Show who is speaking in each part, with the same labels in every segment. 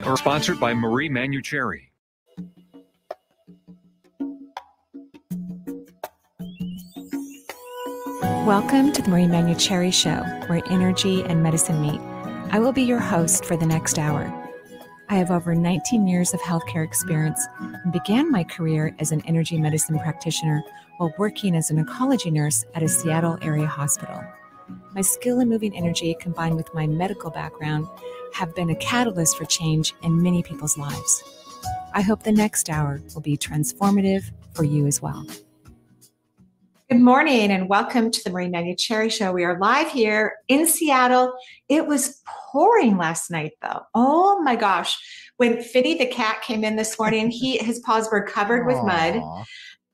Speaker 1: Are sponsored by Marie Manuchehri.
Speaker 2: Welcome to the Marie Manuchehri Show, where energy and medicine meet. I will be your host for the next hour. I have over 19 years of healthcare experience and began my career as an energy medicine practitioner while working as an oncology nurse at a Seattle area hospital. My skill in moving energy combined with my medical background have been a catalyst for change in many people's lives. I hope the next hour will be transformative for you as well. Good morning and welcome to the Marie Manuchehri Show. We are live here in Seattle. It was pouring last night though. Oh my gosh. When Fiddy the cat came in this morning, his paws were covered with mud.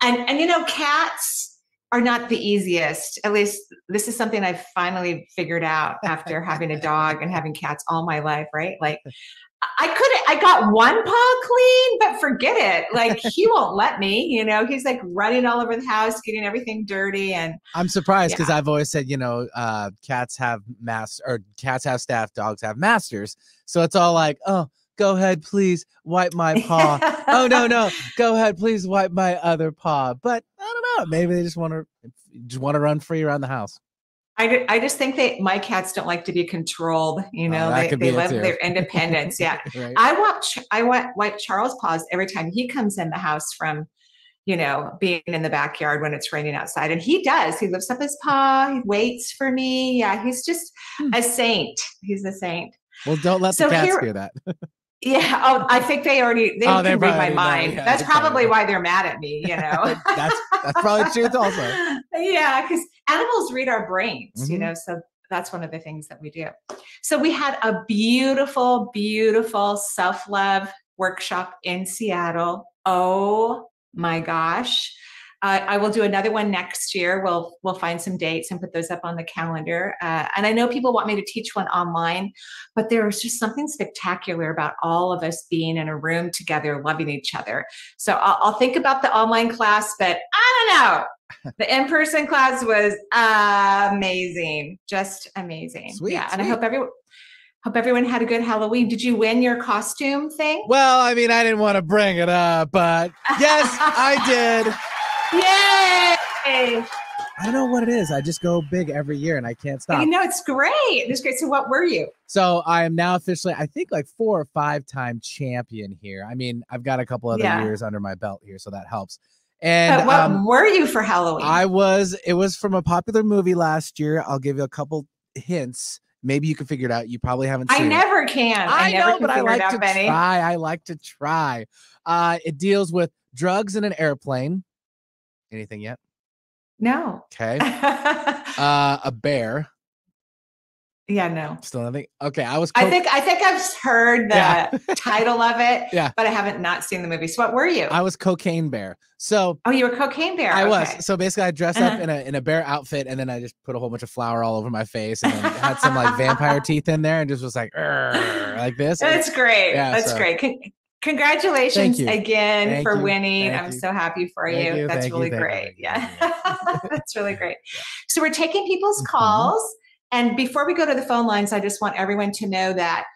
Speaker 2: And you know, cats are not the easiest. At least this is something I've finally figured out after having a dog and having cats all my life, right? Like I got one paw clean, but forget it. Like he won't let me, you know, he's like running all over the house, getting everything dirty. And
Speaker 3: I'm surprised because I've always said, you know, cats have cats have staff, dogs have masters. So it's all like, oh, go ahead, please wipe my paw. Oh, no, go ahead, please wipe my other paw. But I don't know. Maybe they just want to run free around the house.
Speaker 2: I just think my cats don't like to be controlled. You know, they love their independence. Yeah.
Speaker 3: Right.
Speaker 2: I wipe Charles' paws every time he comes in the house from, you know, being in the backyard when it's raining outside. And he does. He lifts up his paw. He waits for me. Yeah. He's just a saint. He's a saint.
Speaker 3: Well, don't let the cats hear that.
Speaker 2: Yeah. Oh, I think they can read my mind.
Speaker 3: Yeah,
Speaker 2: that's probably why they're mad at me, you know.
Speaker 3: that's probably the truth also.
Speaker 2: Yeah, because animals read our brains, you know, so that's one of the things that we do. So we had a beautiful, beautiful self-love workshop in Seattle. Oh my gosh. I will do another one next year. We'll find some dates and put those up on the calendar. And I know people want me to teach one online, but there was just something spectacular about all of us being in a room together, loving each other. So I'll think about the online class, but I don't know. The in-person class was amazing, just amazing.
Speaker 3: Sweet,
Speaker 2: yeah, and
Speaker 3: sweet.
Speaker 2: I hope everyone had a good Halloween. Did you win your costume thing?
Speaker 3: Well, I mean, I didn't want to bring it up, but yes, I did.
Speaker 2: Yay!
Speaker 3: I don't know what it is. I just go big every year and I can't stop.
Speaker 2: You know, it's great. It's great. So what were you?
Speaker 3: So I am now officially, I think like 4 or 5 time champion here. I mean, I've got a couple other years under my belt here, so that helps. And
Speaker 2: but what were you for Halloween?
Speaker 3: It was from a popular movie last year. I'll give you a couple hints. Maybe you can figure it out. You probably haven't seen it.
Speaker 2: I never can.
Speaker 3: I
Speaker 2: never
Speaker 3: know,
Speaker 2: can
Speaker 3: but I like to
Speaker 2: Benny.
Speaker 3: try. I like to try. It deals with drugs in an airplane. Anything yet?
Speaker 2: No.
Speaker 3: Okay. A bear.
Speaker 2: Yeah, no.
Speaker 3: Still nothing. Okay, I
Speaker 2: think I've heard the title of it.
Speaker 3: Yeah,
Speaker 2: but I haven't not seen the movie. So what were you?
Speaker 3: I was Cocaine Bear. So
Speaker 2: you were Cocaine Bear.
Speaker 3: I was. So basically, I dressed up in a bear outfit, and then I just put a whole bunch of flour all over my face, and then had some like vampire teeth in there, and just was like this.
Speaker 2: That's great.
Speaker 3: Yeah,
Speaker 2: that's great. Congratulations again for winning. I'm so happy for you. That's really great. Yeah, that's really great. So we're taking people's calls. And before we go to the phone lines, I just want everyone to know that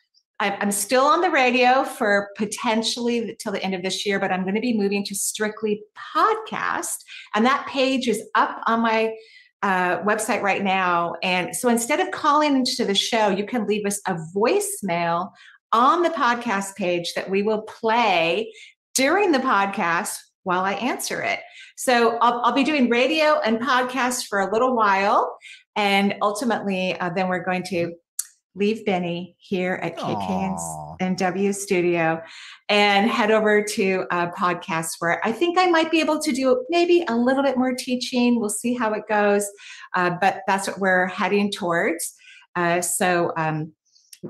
Speaker 2: I'm still on the radio for potentially till the end of this year, but I'm going to be moving to strictly podcast. And that page is up on my website right now. And so instead of calling into the show, you can leave us a voicemail on the podcast page that we will play during the podcast while I answer it. So I'll be doing radio and podcasts for a little while. And ultimately, then we're going to leave Benny here at KKNW studio and head over to a podcast where I think I might be able to do maybe a little bit more teaching. We'll see how it goes. But that's what we're heading towards.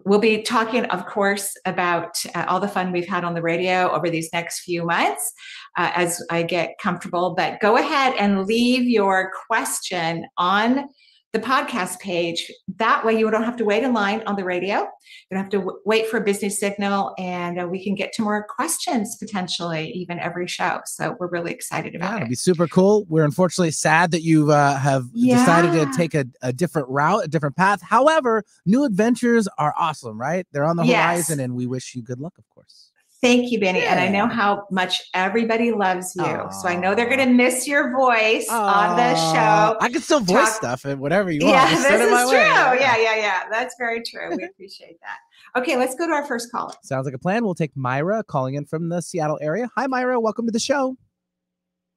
Speaker 2: We'll be talking, of course, about all the fun we've had on the radio over these next few months as I get comfortable. But go ahead and leave your question on
Speaker 4: the podcast page. That way you don't have to wait in line on the radio. You don't have to wait for a busy signal, and we can get to more questions potentially even every show. So we're really excited about
Speaker 3: It'll
Speaker 4: it.
Speaker 3: be super cool. We're unfortunately sad that you have decided to take a different route, a different path. However, new adventures are awesome, right? They're on the horizon, and we wish you good luck, of course.
Speaker 4: Thank you, Benny. And I know how much everybody loves you. So I know they're going to miss your voice on the show.
Speaker 3: I can still voice stuff and whatever you want.
Speaker 4: Yeah,
Speaker 3: Just
Speaker 4: this
Speaker 3: send it my
Speaker 4: is
Speaker 3: way.
Speaker 4: true. Yeah. That's very true. We appreciate that. Okay, let's go to our first caller.
Speaker 3: Sounds like a plan. We'll take Myra calling in from the Seattle area. Hi, Myra. Welcome to the show.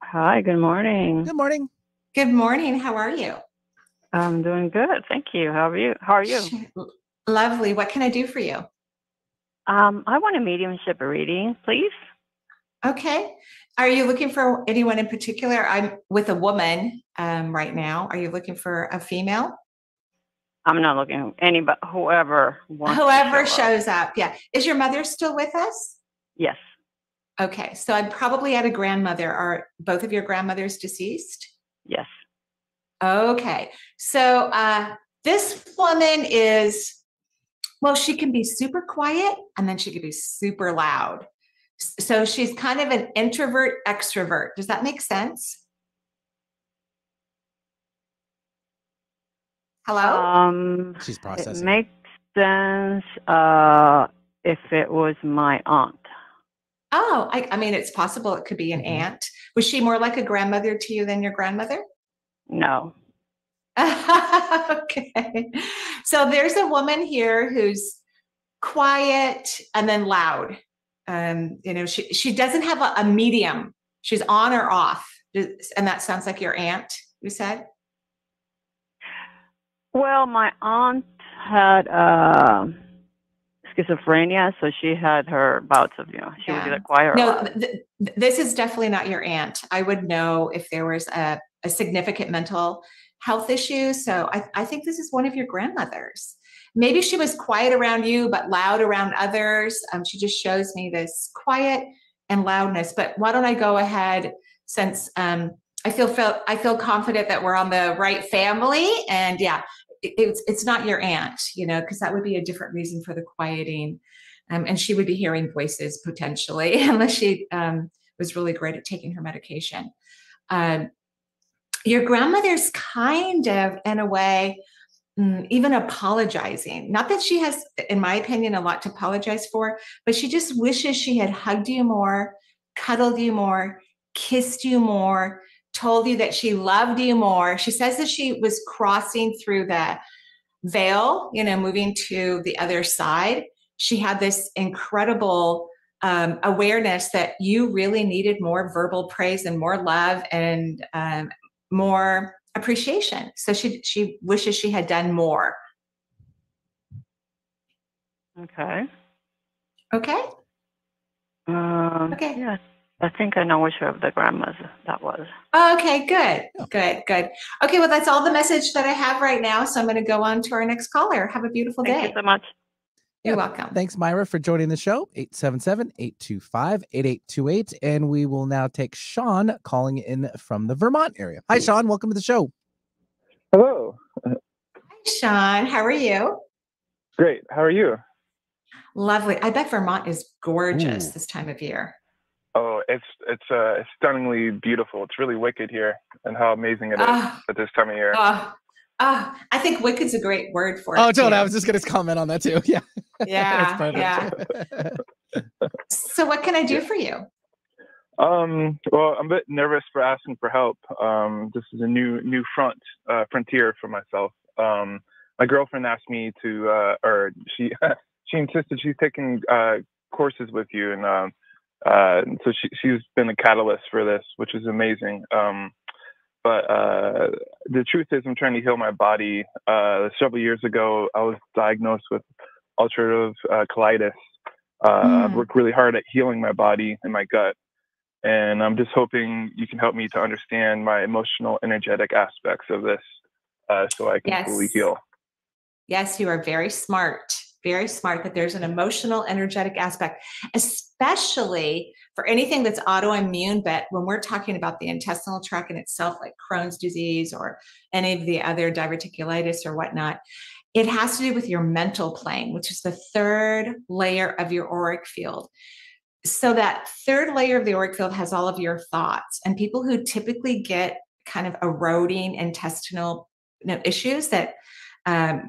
Speaker 5: Hi, good morning.
Speaker 3: Good morning.
Speaker 4: Good morning. How are you?
Speaker 5: I'm doing good. Thank you. How are you?
Speaker 4: Lovely. What can I do for you?
Speaker 5: I want a mediumship reading, please.
Speaker 4: Okay. Are you looking for anyone in particular? I'm with a woman right now. Are you looking for a female?
Speaker 5: I'm not looking anybody, whoever
Speaker 4: shows up. Yeah. Is your mother still with us?
Speaker 5: Yes.
Speaker 4: Okay. So I'm probably at a grandmother. Are both of your grandmothers deceased?
Speaker 5: Yes.
Speaker 4: Okay. So this woman is, well, she can be super quiet and then she can be super loud. So she's kind of an introvert extrovert. Does that make sense? Hello?
Speaker 3: She's processing.
Speaker 5: It makes sense if it was my aunt.
Speaker 4: Oh, I mean, it's possible it could be an aunt. Was she more like a grandmother to you than your grandmother?
Speaker 5: No.
Speaker 4: Okay. So there's a woman here who's quiet and then loud. She doesn't have a medium. She's on or off. And that sounds like your aunt, you said?
Speaker 5: Well, my aunt had schizophrenia, so she had her bouts of, she would get quiet.
Speaker 4: No, this is definitely not your aunt. I would know if there was a significant mental health issue. So I think this is one of your grandmothers. Maybe she was quiet around you, but loud around others. She just shows me this quiet and loudness. But why don't I go ahead, since I feel confident that we're on the right family, and it's not your aunt, because that would be a different reason for the quieting, and she would be hearing voices potentially, unless she was really great at taking her medication. Your grandmother's kind of, in a way, even apologizing. Not that she has, in my opinion, a lot to apologize for, but she just wishes she had hugged you more, cuddled you more, kissed you more, told you that she loved you more. She says that she was crossing through the veil, moving to the other side. She had this incredible awareness that you really needed more verbal praise and more love and more appreciation. So she wishes she had done more.
Speaker 5: Okay.
Speaker 4: Okay.
Speaker 5: Okay. Yeah, I think I know which of the grandmas that was.
Speaker 4: Okay, good. Okay, well, that's all the message that I have right now. So I'm going to go on to our next caller. Have a beautiful day.
Speaker 5: Thank you so much.
Speaker 4: You're welcome.
Speaker 3: Thanks, Myra, for joining the show. 877-825-8828. And we will now take Sean calling in from the Vermont area. Hi, Sean. Welcome to the show.
Speaker 6: Hello.
Speaker 4: Hi, Sean. How are you?
Speaker 6: Great. How are you?
Speaker 4: Lovely. I bet Vermont is gorgeous this time of year.
Speaker 6: Oh, it's stunningly beautiful. It's really wicked here, and how amazing it is at this time of year.
Speaker 4: I think wicked's a great word for it.
Speaker 3: Oh, totally. I was just going to comment on that too. Yeah.
Speaker 4: Yeah. So what can I do for you?
Speaker 6: Well, I'm a bit nervous for asking for help. This is a new frontier for myself. My girlfriend asked me to, or she insisted she's taking courses with you, and so she's been a catalyst for this, which is amazing. But the truth is, I'm trying to heal my body. Several years ago, I was diagnosed with ulcerative colitis. I've worked really hard at healing my body and my gut. And I'm just hoping you can help me to understand my emotional, energetic aspects of this so I can fully heal.
Speaker 4: Yes, you are very smart. very smart that there's an emotional, energetic aspect, especially for anything that's autoimmune. But when we're talking about the intestinal tract in itself, like Crohn's disease or any of the other diverticulitis or whatnot, it has to do with your mental plane, which is the third layer of your auric field. So that third layer of the auric field has all of your thoughts. And people who typically get kind of eroding intestinal issues that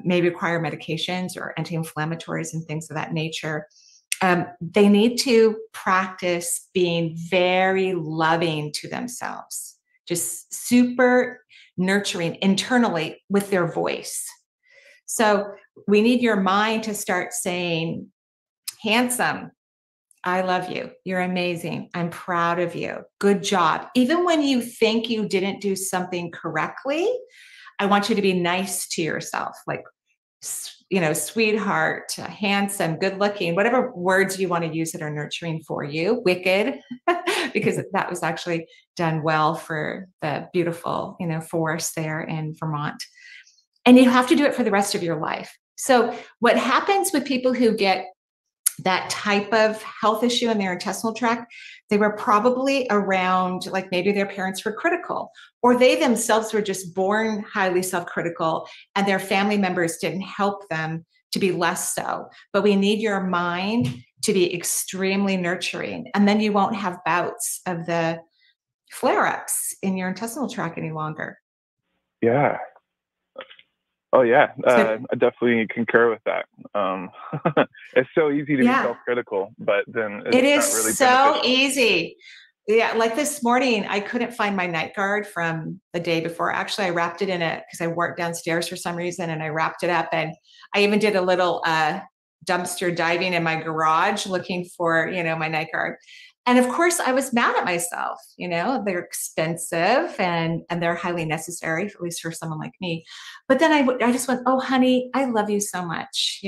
Speaker 4: may require medications or anti-inflammatories and things of that nature, they need to practice being very loving to themselves, just super nurturing internally with their voice. So we need your mind to start saying, handsome, I love you. You're amazing. I'm proud of you. Good job. Even when you think you didn't do something correctly, I want you to be nice to yourself, like, sweetheart, handsome, good looking, whatever words you want to use that are nurturing for you. Wicked, because that was actually done well for the beautiful, forest there in Vermont. And you have to do it for the rest of your life. So what happens with people who get that type of health issue in their intestinal tract, they were probably around, like maybe their parents were critical, or they themselves were just born highly self-critical and their family members didn't help them to be less so. But we need your mind to be extremely nurturing, and then you won't have bouts of the flare-ups in your intestinal tract any longer.
Speaker 6: Yeah. Oh yeah, I definitely concur with that. It's so easy to be self-critical, but then it's
Speaker 4: it is
Speaker 6: not really
Speaker 4: so
Speaker 6: beneficial.
Speaker 4: easy. Yeah, like this morning, I couldn't find my night guard from the day before. Actually, I wrapped it in it because I worked downstairs for some reason, and I wrapped it up. And I even did a little dumpster diving in my garage looking for, my night guard. And of course, I was mad at myself. They're expensive and they're highly necessary, at least for someone like me. But then I just went, oh, honey, I love you so much.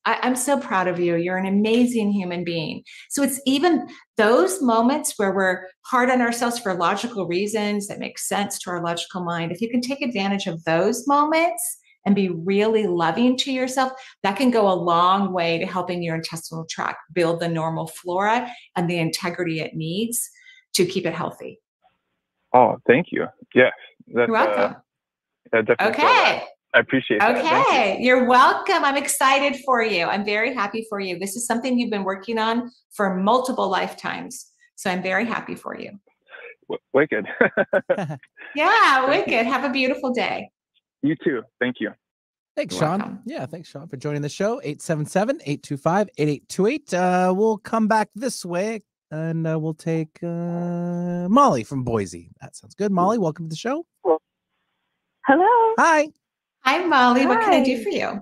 Speaker 4: I'm so proud of you. You're an amazing human being. So it's even those moments where we're hard on ourselves for logical reasons that make sense to our logical mind. If you can take advantage of those moments and be really loving to yourself, that can go a long way to helping your intestinal tract build the normal flora and the integrity it needs to keep it healthy.
Speaker 6: Oh, thank you. Yes.
Speaker 4: You're welcome.
Speaker 6: Definitely.
Speaker 4: Okay.
Speaker 6: I appreciate that.
Speaker 4: Okay. You're welcome. I'm excited for you. I'm very happy for you. This is something you've been working on for multiple lifetimes. So I'm very happy for you.
Speaker 6: Wicked.
Speaker 4: Yeah, wicked. Have a beautiful day.
Speaker 6: You too. Thank you.
Speaker 3: Thanks,
Speaker 4: You're
Speaker 3: Sean.
Speaker 4: welcome.
Speaker 3: Yeah, thanks, Sean, for joining the show. 877-825-8828. We'll come back this way and we'll take Molly from Boise. That sounds good. Molly, welcome to the show.
Speaker 5: Hello.
Speaker 3: Hi.
Speaker 4: Hi, Molly. What can I do
Speaker 5: Hi.
Speaker 4: for you?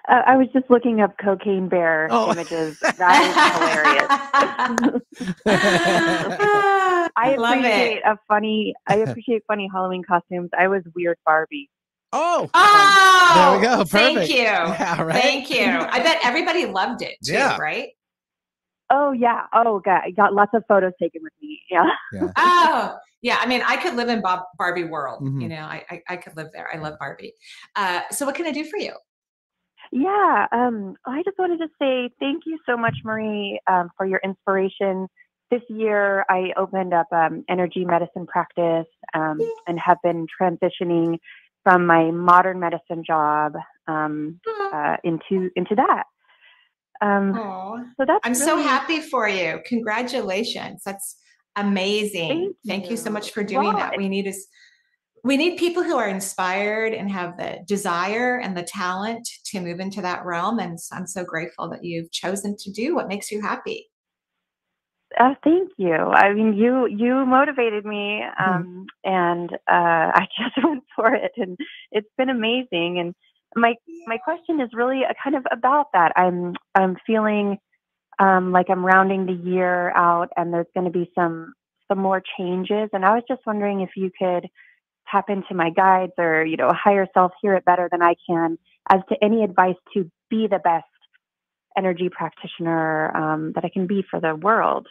Speaker 5: I was just looking up cocaine bear images. That is hilarious. I appreciate funny Halloween costumes. I was Weird Barbie.
Speaker 3: Oh,
Speaker 4: there
Speaker 3: we go. Perfect.
Speaker 4: Thank you.
Speaker 3: Yeah, right?
Speaker 4: Thank you. I bet everybody loved it too, right?
Speaker 5: Oh, yeah. Oh, God. I got lots of photos taken with me. Yeah.
Speaker 4: Oh, yeah. I mean, I could live in Barbie world.
Speaker 3: Mhm.
Speaker 4: I could live there. I love Barbie. So what can I do for you?
Speaker 5: Yeah. I just wanted to say thank you so much, Marie, for your inspiration. This year, I opened up energy medicine practice and have been transitioning from my modern medicine job into that. So that's
Speaker 4: I'm so happy for you. Congratulations. That's amazing. Thank you so much for doing that. We need people who are inspired and have the desire and the talent to move into that realm. And I'm so grateful that you've chosen to do what makes you happy.
Speaker 5: Thank you. I mean, you motivated me, and I just went for it, and it's been amazing. And my question is really kind of about that. I'm feeling like I'm rounding the year out, and there's going to be some more changes. And I was just wondering if you could tap into my guides or higher self hear it better than I can as to any advice to be the best energy practitioner that I can be for the world.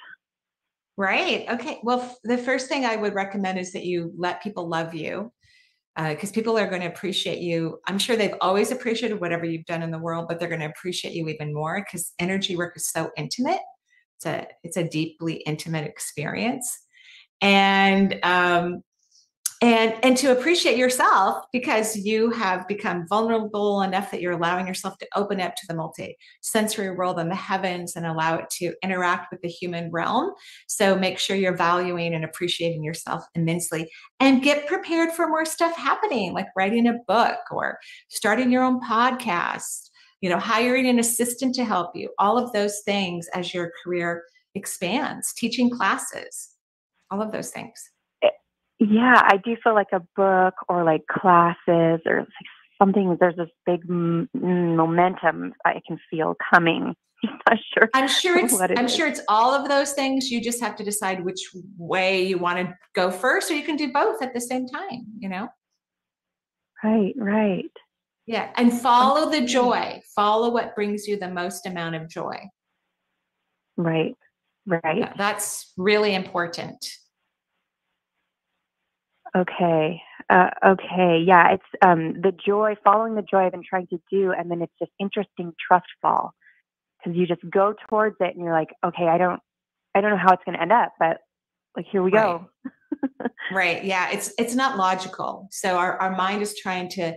Speaker 4: Right. Okay. Well, the first thing I would recommend is that you let people love you. because people are going to appreciate you. I'm sure they've always appreciated whatever you've done in the world, but they're going to appreciate you even more because energy work is so intimate. It's a deeply intimate experience. And and to appreciate yourself because you have become vulnerable enough that you're allowing yourself to open up to the multi-sensory world and the heavens and allow it to interact with the human realm. So make sure you're valuing and appreciating yourself immensely and get prepared for more stuff happening, like writing a book or starting your own podcast, hiring an assistant to help you, all of those things as your career expands, teaching classes, all of those things.
Speaker 5: Yeah, I do feel like a book or like classes or like something. There's this big momentum I can feel coming. I'm sure.
Speaker 4: I'm sure it's all of those things. You just have to decide which way you want to go first, or you can do both at the same time.
Speaker 5: Right.
Speaker 4: Yeah, and follow the joy. Follow what brings you the most amount of joy.
Speaker 5: Right.
Speaker 4: Yeah, that's really important.
Speaker 5: Okay. Yeah, it's the joy, following the joy I've been trying to do, and then it's just interesting trust fall because you just go towards it, and you're like, okay, I don't know how it's going to end up, but like here we go.
Speaker 4: Right. Yeah. It's not logical. So our mind is trying to,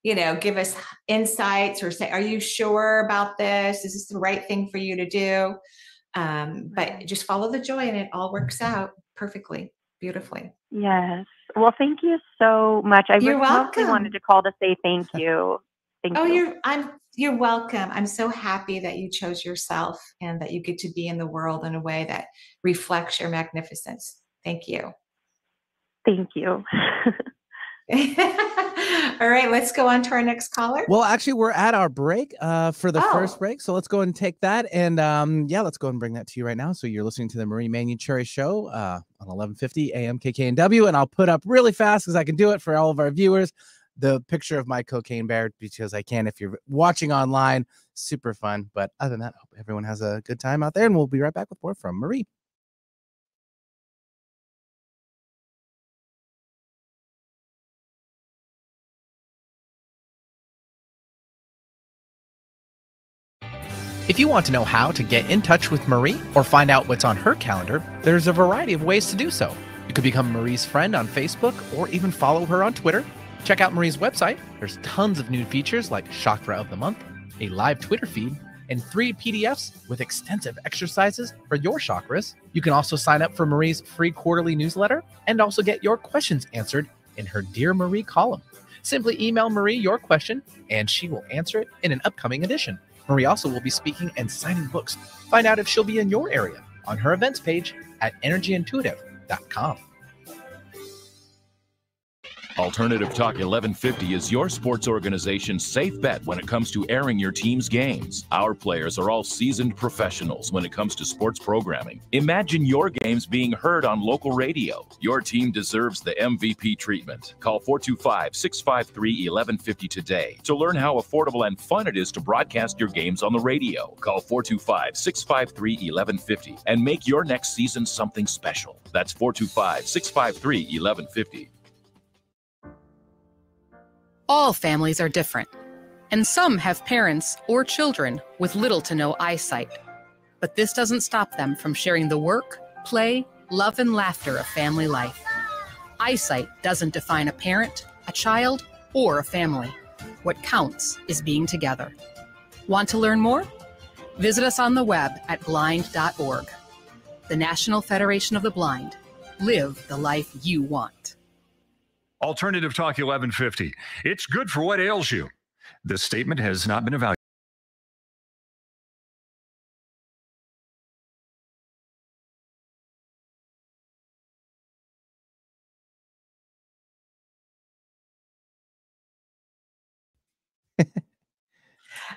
Speaker 4: give us insights or say, are you sure about this? Is this the right thing for you to do? But just follow the joy, and it all works out perfectly, beautifully.
Speaker 5: Yes. Well, thank you so much.
Speaker 4: You're welcome.
Speaker 5: Mostly wanted to call to say thank you. Thank you.
Speaker 4: You're welcome. I'm so happy that you chose yourself and that you get to be in the world in a way that reflects your magnificence. Thank you.
Speaker 5: Thank you.
Speaker 4: All right, let's go on to our next caller.
Speaker 3: Well, actually, we're at our break for the first break. So let's go and take that. And let's go and bring that to you right now. So you're listening to the Marie Manuchehri Show on 1150 AM KKNW. And I'll put up really fast because I can do it for all of our viewers, the picture of my cocaine bear because I can if you're watching online. Super fun. But other than that, I hope everyone has a good time out there. And we'll be right back with more from Marie. If you want to know how to get in touch with Marie or find out what's on her calendar, there's a variety of ways to do so. You could become Marie's friend on Facebook or even follow her on Twitter. Check out Marie's website. There's tons of new features like Chakra of the Month, a live Twitter feed, and 3 PDFs with extensive exercises for your chakras. You can also sign up for Marie's free quarterly newsletter and also get your questions answered in her Dear Marie column. Simply email Marie your question and she will answer it in an upcoming edition. Marie also will be speaking and signing books. Find out if she'll be in your area on her events page at energyintuitive.com.
Speaker 7: Alternative Talk 1150 is your sports organization's safe bet when it comes to airing your team's games. Our players are all seasoned professionals when it comes to sports programming. Imagine your games being heard on local radio. Your team deserves the MVP treatment. Call 425-653-1150 today to learn how affordable and fun it is to broadcast your games on the radio. Call 425-653-1150 and make your next season something special. That's 425-653-1150.
Speaker 8: All families are different, and some have parents or children with little to no eyesight. But this doesn't stop them from sharing the work, play, love, and laughter of family life. Eyesight doesn't define a parent, a child, or a family. What counts is being together. Want to learn more? Visit us on the web at blind.org. The National Federation of the Blind. Live the life you want.
Speaker 1: Alternative Talk 1150. It's good for what ails you. This statement has not been evaluated.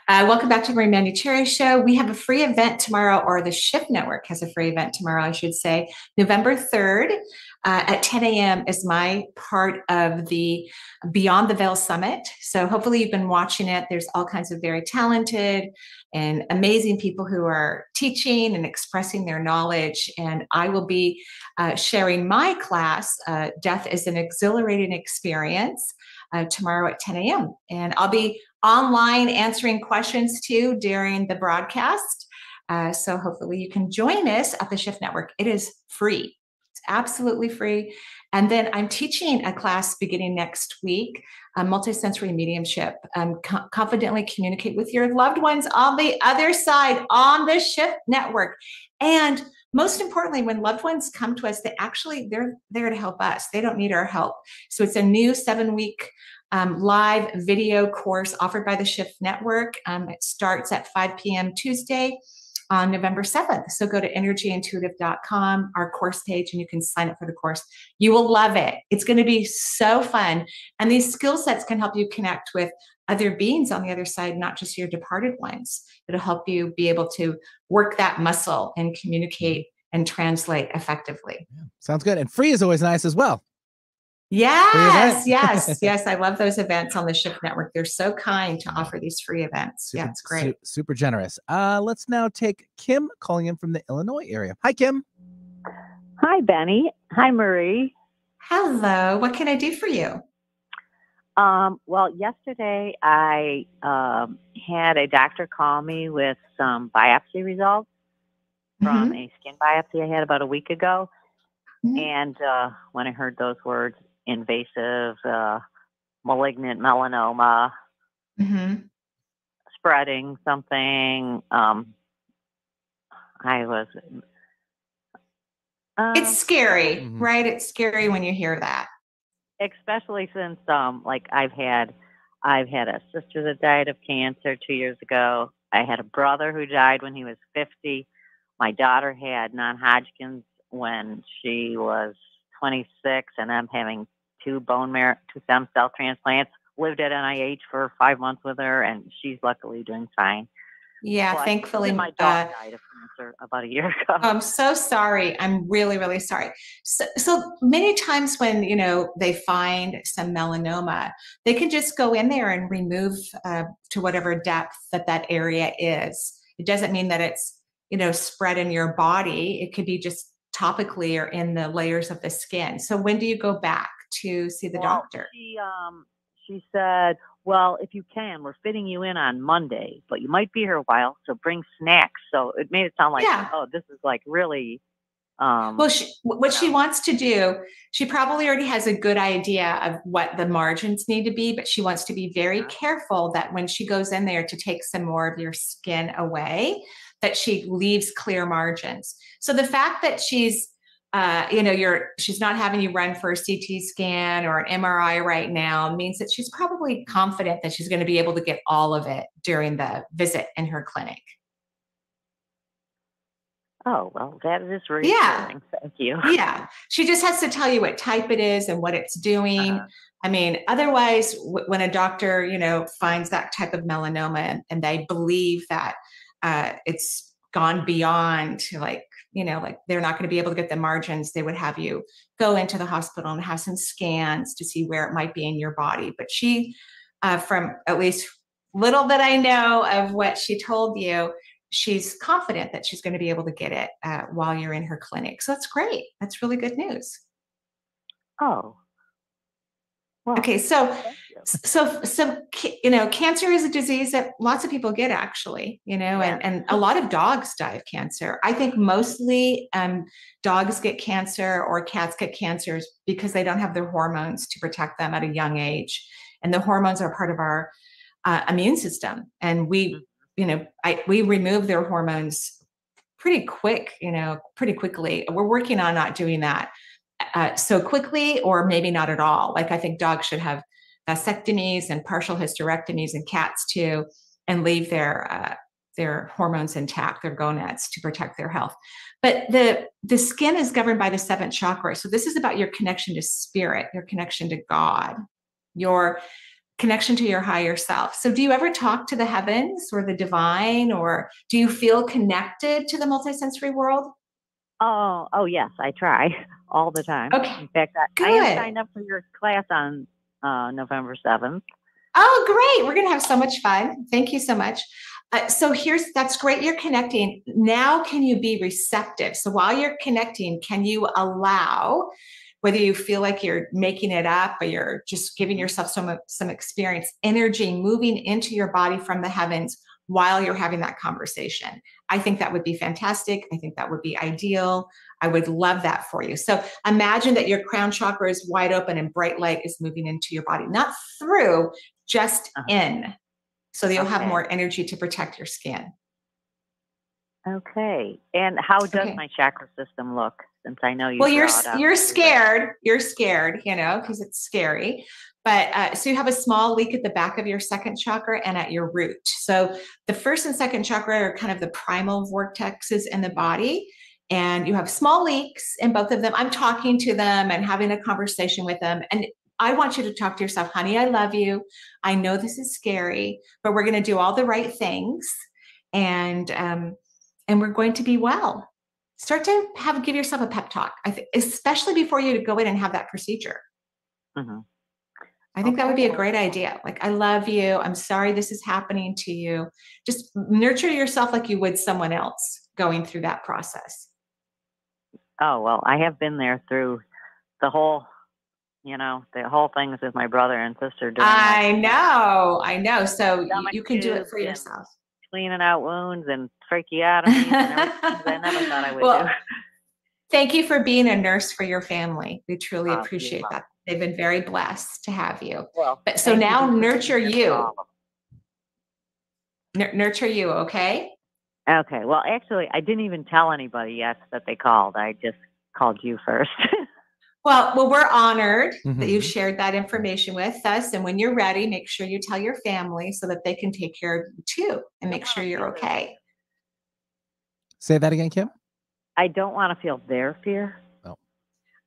Speaker 4: Welcome back to the Marie Manuchehri Show. We have a free event tomorrow, or the Shift Network has a free event tomorrow, I should say. November 3rd at 10 a.m. is my part of the Beyond the Veil Summit. So hopefully you've been watching it. There's all kinds of very talented and amazing people who are teaching and expressing their knowledge. And I will be sharing my class, Death is an Exhilarating Experience, tomorrow at 10 a.m. And I'll be online answering questions too during the broadcast. So hopefully you can join us at the Shift Network. It is free. It's absolutely free. And then I'm teaching a class beginning next week, multisensory mediumship. Confidently communicate with your loved ones on the other side on the Shift Network. And most importantly, when loved ones come to us, they're there to help us. They don't need our help. So it's a new 7-week live video course offered by the Shift Network. It starts at 5 p.m. Tuesday on November 7th. So go to energyintuitive.com, our course page, and you can sign up for the course. You will love it. It's going to be so fun. And these skill sets can help you connect with other beings on the other side, not just your departed ones. It'll help you be able to work that muscle and communicate and translate effectively.
Speaker 3: Yeah, sounds good. And free is always nice as well.
Speaker 4: Yes, yes. I love those events on the Shift Network. They're so kind to offer these free events. Yeah, it's great.
Speaker 3: Super generous. Let's now take Kim calling in from the Illinois area. Hi, Kim.
Speaker 9: Hi, Benny. Hi, Marie.
Speaker 4: Hello. What can I do for you?
Speaker 9: Well, yesterday I had a doctor call me with some biopsy results from a skin biopsy I had about a week ago. And when I heard those words, invasive, malignant melanoma, spreading something, I was...
Speaker 4: it's scary, right? It's scary when you hear that.
Speaker 9: Especially since, like, I've had a sister that died of cancer 2 years ago. I had a brother who died when he was 50. My daughter had non-Hodgkin's when she was 26, and I'm having two stem cell transplants. Lived at NIH for 5 months with her, and she's luckily doing fine.
Speaker 4: Yeah,
Speaker 9: Well,
Speaker 4: thankfully.
Speaker 9: my dog died of cancer about a year ago.
Speaker 4: I'm so sorry. I'm really, really sorry. So many times when, they find some melanoma, they can just go in there and remove to whatever depth that area is. It doesn't mean that it's, spread in your body. It could be just topically or in the layers of the skin. So when do you go back to see the doctor?
Speaker 9: She said, well, if you can, we're fitting you in on Monday, but you might be here a while, so bring snacks. So it made it sound like, oh, this is like really...
Speaker 4: well, she wants to do, she probably already has a good idea of what the margins need to be, but she wants to be very careful that when she goes in there to take some more of your skin away, that she leaves clear margins. So the fact that she's she's not having you run for a CT scan or an MRI right now means that she's probably confident that she's going to be able to get all of it during the visit in her clinic.
Speaker 9: Oh, well, that is reassuring.
Speaker 4: Yeah.
Speaker 9: Thank you.
Speaker 4: Yeah. She just has to tell you what type it is and what it's doing. I mean, otherwise, when a doctor, finds that type of melanoma and they believe that it's gone beyond like they're not going to be able to get the margins, they would have you go into the hospital and have some scans to see where it might be in your body. But she, from at least little that I know of what she told you, she's confident that she's going to be able to get it while you're in her clinic. So that's great. That's really good news.
Speaker 9: Oh. Well,
Speaker 4: okay. So cancer is a disease that lots of people get actually, and a lot of dogs die of cancer. I think mostly dogs get cancer or cats get cancers because they don't have their hormones to protect them at a young age. And the hormones are part of our immune system. And we remove their hormones pretty quickly. We're working on not doing that so quickly, or maybe not at all. Like I think dogs should have vasectomies and partial hysterectomies, and cats too, and leave their hormones intact, their gonads, to protect their health. But the skin is governed by the 7th chakra. So this is about your connection to spirit, your connection to God, your connection to your higher self. So do you ever talk to the heavens or the divine, or do you feel connected to the multisensory world?
Speaker 9: Oh yes, I try all the time.
Speaker 4: Okay,
Speaker 9: In fact, I
Speaker 4: good.
Speaker 9: am signed up for your class on November 7th.
Speaker 4: Oh, great. We're going to have so much fun. Thank you so much. So that's great. You're connecting. Now, can you be receptive? So while you're connecting, can you allow, whether you feel like you're making it up or you're just giving yourself some experience, energy moving into your body from the heavens while you're having that conversation? I think that would be fantastic. I think that would be ideal. I would love that for you. So imagine that your crown chakra is wide open and bright light is moving into your body, not through, just in, so that you'll have more energy to protect your skin.
Speaker 9: Okay. And how does my chakra system look? Since I know you.
Speaker 4: Well, you're scared. You're scared, because it's scary. But so you have a small leak at the back of your second chakra and at your root. So the first and second chakra are kind of the primal vortexes in the body. And you have small leaks in both of them. I'm talking to them and having a conversation with them. And I want you to talk to yourself, honey, I love you. I know this is scary, but we're going to do all the right things. And we're going to be well. Start to give yourself a pep talk, especially before you go in and have that procedure.
Speaker 9: Mm-hmm.
Speaker 4: I think that would be a great idea. Like, I love you. I'm sorry this is happening to you. Just nurture yourself like you would someone else going through that process.
Speaker 9: Oh, well, I have been there through the whole things with my brother and sister.
Speaker 4: I know. So you can do it for yourself.
Speaker 9: Cleaning out wounds and tracheotomies and everything I never thought I would do.
Speaker 4: Thank you for being a nurse for your family. We truly appreciate that. They've been very blessed to have you.
Speaker 9: Well,
Speaker 4: but so now nurture you. Nurture you, okay?
Speaker 9: Okay. Well, actually, I didn't even tell anybody yet that they called. I just called you first.
Speaker 4: Well, we're honored that you shared that information with us. And when you're ready, make sure you tell your family so that they can take care of you too and make sure you're okay.
Speaker 3: Say that again, Kim.
Speaker 9: I don't want to feel their fear.
Speaker 3: No.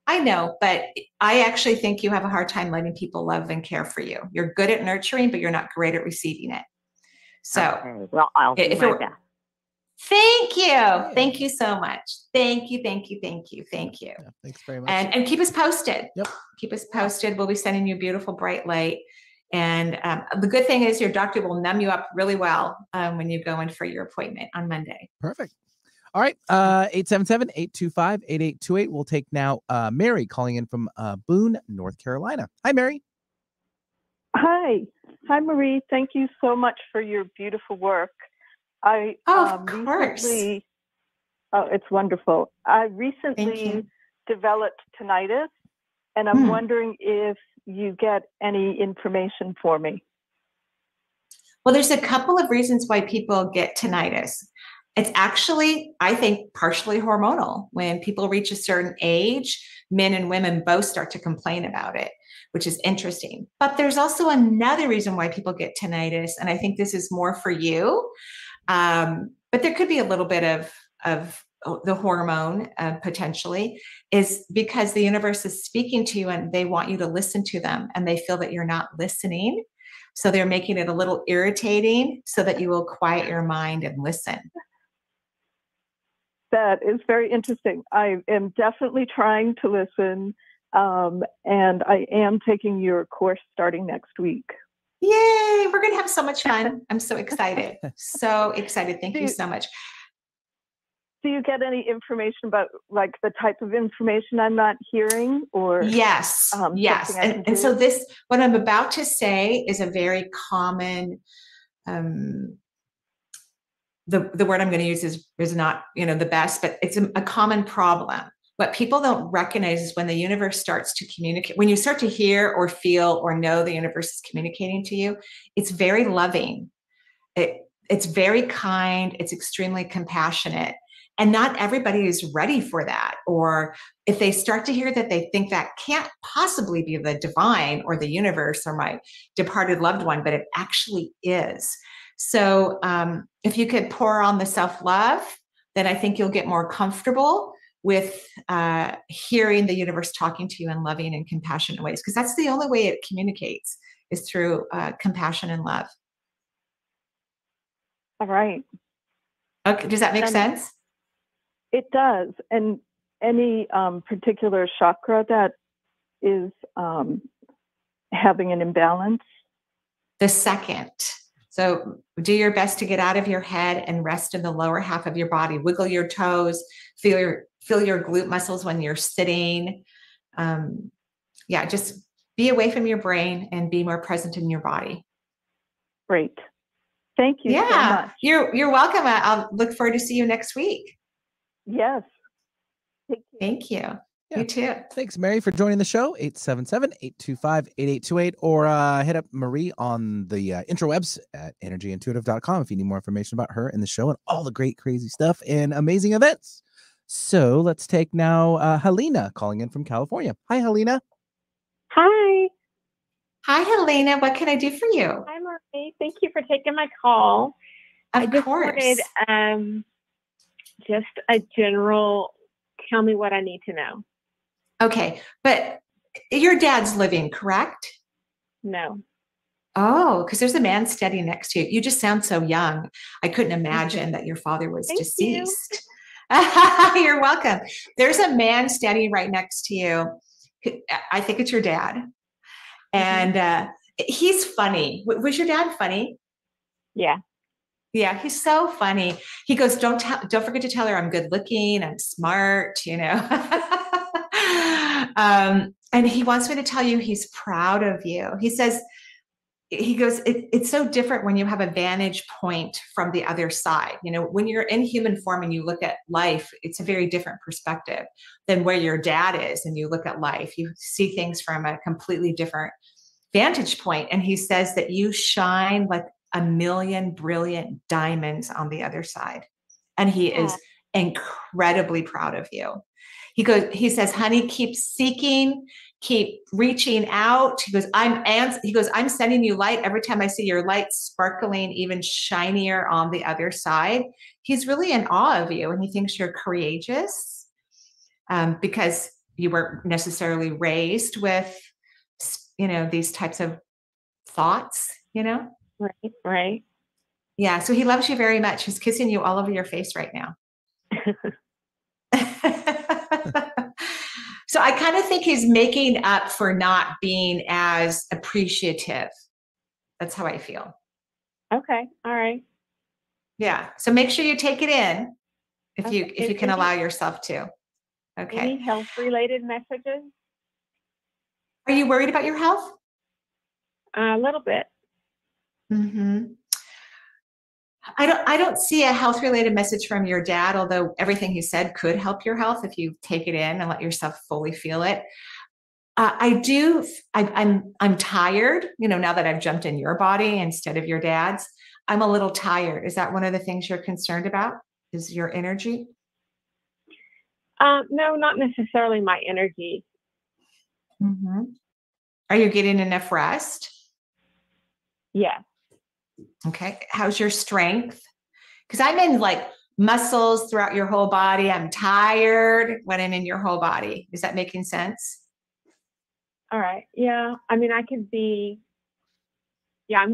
Speaker 4: I know, but I actually think you have a hard time letting people love and care for you. You're good at nurturing, but you're not great at receiving it. So,
Speaker 9: well, I'll do my best.
Speaker 4: Thank you. Yeah. Thank you so much. Thank you. Yeah,
Speaker 3: thanks very much.
Speaker 4: And keep us posted.
Speaker 3: Yep.
Speaker 4: Keep us posted. We'll be sending you beautiful bright light. And the good thing is your doctor will numb you up really well when you go in for your appointment on Monday.
Speaker 3: Perfect. All right. 877-825-8828. We'll take now Mary calling in from Boone, North Carolina. Hi, Mary.
Speaker 10: Hi, Marie. Thank you so much for your beautiful work.
Speaker 4: Of course.
Speaker 10: It's wonderful. I recently developed tinnitus, and I'm wondering if you get any information for me.
Speaker 4: Well, there's a couple of reasons why people get tinnitus. It's actually, I think, partially hormonal. When people reach a certain age, men and women both start to complain about it, which is interesting. But there's also another reason why people get tinnitus, and I think this is more for you. But there could be a little bit of the hormone potentially, is because the universe is speaking to you and they want you to listen to them, and they feel that you're not listening. So they're making it a little irritating so that you will quiet your mind and listen.
Speaker 10: That is very interesting. I am definitely trying to listen, and I am taking your course starting next week.
Speaker 4: Yay! We're going to have so much fun. I'm so excited. So excited. Thank you so much.
Speaker 10: Do you get any information about like the type of information I'm not hearing, or?
Speaker 4: Yes. Yes. And so this, what I'm about to say is a very common, the word I'm going to use is not, the best, but it's a common problem. What people don't recognize is when the universe starts to communicate, when you start to hear or feel or know the universe is communicating to you, it's very loving. It's very kind. It's extremely compassionate. And not everybody is ready for that. Or if they start to hear that, they think that can't possibly be the divine or the universe or my departed loved one, but it actually is. So if you could pour on the self-love, then I think you'll get more comfortable with hearing the universe talking to you in loving and compassionate ways, because that's the only way it communicates, is through compassion and love.
Speaker 10: All right.
Speaker 4: Okay. Does that make sense?
Speaker 10: It does. And any particular chakra that is having an imbalance?
Speaker 4: The second. So do your best to get out of your head and rest in the lower half of your body. Wiggle your toes, feel your glute muscles when you're sitting. Just be away from your brain and be more present in your body.
Speaker 10: Great. Thank you so much.
Speaker 4: You're welcome. I'll look forward to see you next week.
Speaker 10: Yes.
Speaker 4: Thank you.
Speaker 3: Yeah.
Speaker 4: You too.
Speaker 3: Thanks, Mary, for joining the show. 877-825-8828, or hit up Marie on the interwebs at energyintuitive.com if you need more information about her and the show and all the great, crazy stuff and amazing events. So let's take now Helena calling in from California. Hi, Helena.
Speaker 11: Hi.
Speaker 4: Hi, Helena. What can I do for you?
Speaker 11: Hi, Marie. Thank you for taking my call.
Speaker 4: Of course.
Speaker 11: Wanted just a general, tell me what I need to know.
Speaker 4: Okay, but your dad's living, correct?
Speaker 11: No.
Speaker 4: Oh, because there's a man standing next to you. You just sound so young. I couldn't imagine that your father was deceased. You're welcome. There's a man standing right next to you. I think it's your dad. And he's funny. Was your dad funny?
Speaker 11: Yeah.
Speaker 4: Yeah, he's so funny. He goes, don't forget to tell her I'm good looking, I'm smart, and he wants me to tell you he's proud of you. He goes, it's so different when you have a vantage point from the other side. When you're in human form and you look at life, it's a very different perspective than where your dad is and you look at life. You see things from a completely different vantage point. And he says that you shine like a million brilliant diamonds on the other side. And he is incredibly proud of you. He says, honey, keep seeking, keep reaching out. He goes, I'm sending you light every time I see your light sparkling even shinier on the other side. He's really in awe of you and he thinks you're courageous because you weren't necessarily raised with, these types of thoughts,
Speaker 11: Right.
Speaker 4: Yeah. So he loves you very much. He's kissing you all over your face right now. So I kind of think he's making up for not being as appreciative. That's how I feel.
Speaker 11: Okay. All right.
Speaker 4: Yeah. So make sure you take it in if you can allow yourself to. Okay.
Speaker 11: Any health-related messages?
Speaker 4: Are you worried about your health?
Speaker 11: A little bit.
Speaker 4: Mm-hmm. I don't see a health-related message from your dad, although everything he said could help your health if you take it in and let yourself fully feel it. I'm tired, now that I've jumped in your body instead of your dad's. I'm a little tired. Is that one of the things you're concerned about? Is your energy?
Speaker 11: No, not necessarily my energy.
Speaker 4: Mm-hmm. Are you getting enough rest?
Speaker 11: Yeah.
Speaker 4: Okay. How's your strength? Because I'm in like muscles throughout your whole body. I'm tired when I'm in your whole body. Is that making sense?
Speaker 11: All right. Yeah. I mean, I'm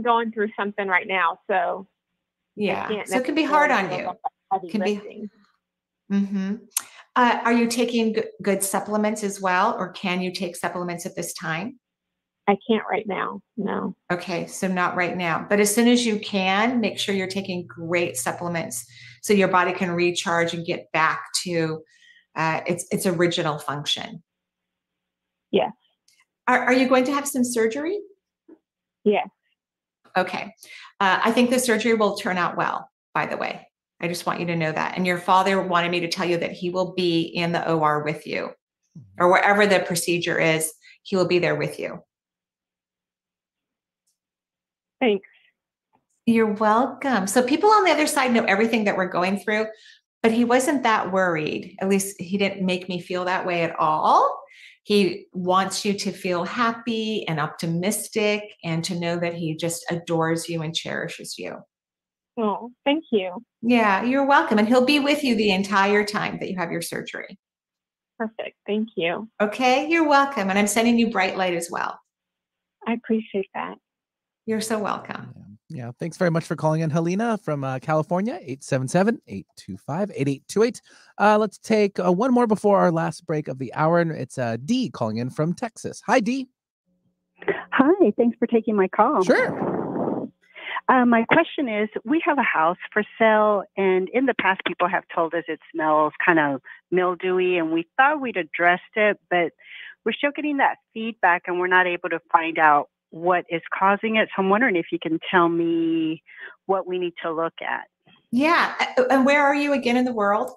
Speaker 11: going through something right now. So
Speaker 4: yeah. So it can be hard on you. It can be. Mm-hmm. Are you taking good supplements as well? Or can you take supplements at this time?
Speaker 11: I can't right now. No.
Speaker 4: Okay. So not right now, but as soon as you can, make sure you're taking great supplements so your body can recharge and get back to its original function.
Speaker 11: Yes.
Speaker 4: Are you going to have some surgery?
Speaker 11: Yes.
Speaker 4: Okay. I think the surgery will turn out well, by the way. I just want you to know that. And your father wanted me to tell you that he will be in the OR with you, or wherever the procedure is, he will be there with you.
Speaker 11: Thanks.
Speaker 4: You're welcome. So people on the other side know everything that we're going through, but he wasn't that worried. At least he didn't make me feel that way at all. He wants you to feel happy and optimistic and to know that he just adores you and cherishes you.
Speaker 11: Oh, thank you.
Speaker 4: Yeah, you're welcome. And he'll be with you the entire time that you have your surgery.
Speaker 11: Perfect. Thank you.
Speaker 4: Okay, you're welcome. And I'm sending you bright light as well.
Speaker 11: I appreciate that.
Speaker 4: You're so welcome.
Speaker 3: Yeah. Thanks very much for calling in, Helena from California, 877-825-8828. Let's take one more before our last break of the hour, and it's Dee calling in from Texas. Hi, Dee.
Speaker 12: Hi, thanks for taking my call.
Speaker 3: Sure.
Speaker 12: My question is, we have a house for sale, and in the past, people have told us it smells kind of mildewy, and we thought we'd addressed it, but we're still getting that feedback, and we're not able to find out what is causing it. So I'm wondering if you can tell me what we need to look at.
Speaker 4: Yeah. And where are you again in the world?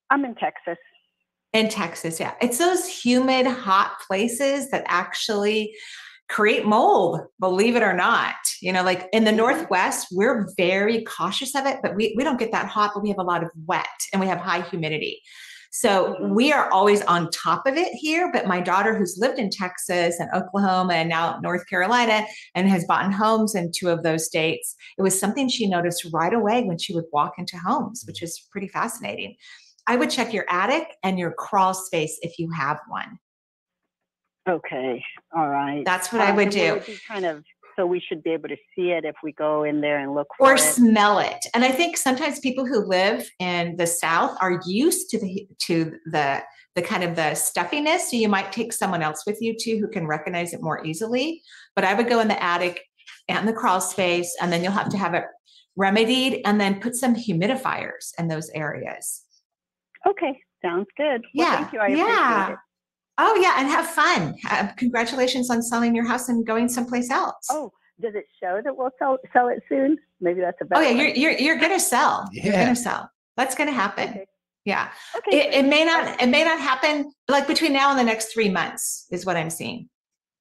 Speaker 12: I'm in Texas.
Speaker 4: In Texas, yeah. It's those humid, hot places that actually create mold, believe it or not. You know, like in the Northwest, we're very cautious of it, but we don't get that hot, but we have a lot of wet and we have high humidity. So we are always on top of it here. But my daughter, who's lived in Texas and Oklahoma and now North Carolina and has bought homes in 2 of those states, it was something she noticed right away when she would walk into homes, which is pretty fascinating. I would check your attic and your crawl space if you have one.
Speaker 12: Okay. All right.
Speaker 4: That's what I would do.
Speaker 12: So we should be able to see it if we go in there and look for
Speaker 4: or
Speaker 12: it.
Speaker 4: smell it. And I think sometimes people who live in the South are used to the kind of the stuffiness. So you might take someone else with you too who can recognize it more easily. But I would go in the attic and the crawl space, and then you'll have to have it remedied, and then put some humidifiers in those areas.
Speaker 12: Okay, sounds good. Well,
Speaker 4: Yeah.
Speaker 12: thank you. I appreciate it.
Speaker 4: Oh yeah, and have fun. Congratulations on selling your house and going someplace else.
Speaker 12: Oh, does it show that we'll sell it soon? Maybe that's a better.
Speaker 4: Oh yeah, you're gonna sell.
Speaker 3: Yeah.
Speaker 4: You're gonna sell. That's gonna happen.
Speaker 12: Okay.
Speaker 4: Yeah.
Speaker 12: Okay.
Speaker 4: It may not happen like between now and the next 3 months is what I'm seeing.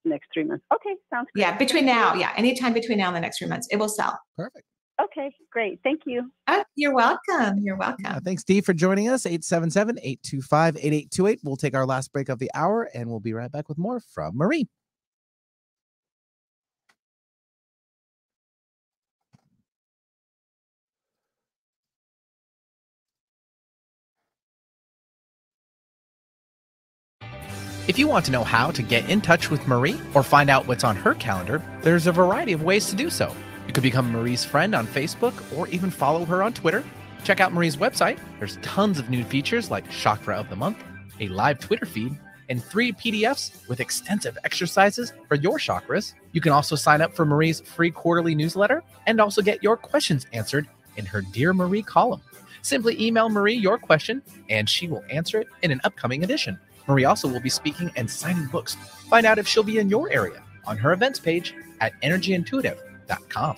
Speaker 12: Next 3 months. Okay, sounds good.
Speaker 4: Yeah, between now, anytime between now and the next 3 months, it will sell.
Speaker 3: Perfect.
Speaker 12: Okay, great. Thank you.
Speaker 4: Oh, you're welcome. You're welcome.
Speaker 3: Yeah, thanks, Dee, for joining us. 877-825-8828. We'll take our last break of the hour, and we'll be right back with more from Marie. If you want to know how to get in touch with Marie or find out what's on her calendar, there's a variety of ways to do so. You could become Marie's friend on Facebook or even follow her on Twitter. Check out Marie's website. There's tons of new features like Chakra of the Month, a live Twitter feed, and 3 PDFs with extensive exercises for your chakras. You can also sign up for Marie's free quarterly newsletter and also get your questions answered in her Dear Marie column. Simply email Marie your question and she will answer it in an upcoming edition. Marie also will be speaking and signing books. Find out if she'll be in your area on her events page at energyintuitive.com.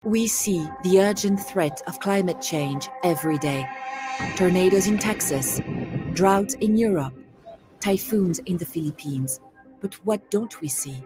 Speaker 13: We see the urgent threat of climate change every day. Tornadoes in Texas, droughts in Europe, typhoons in the Philippines. But what don't we see?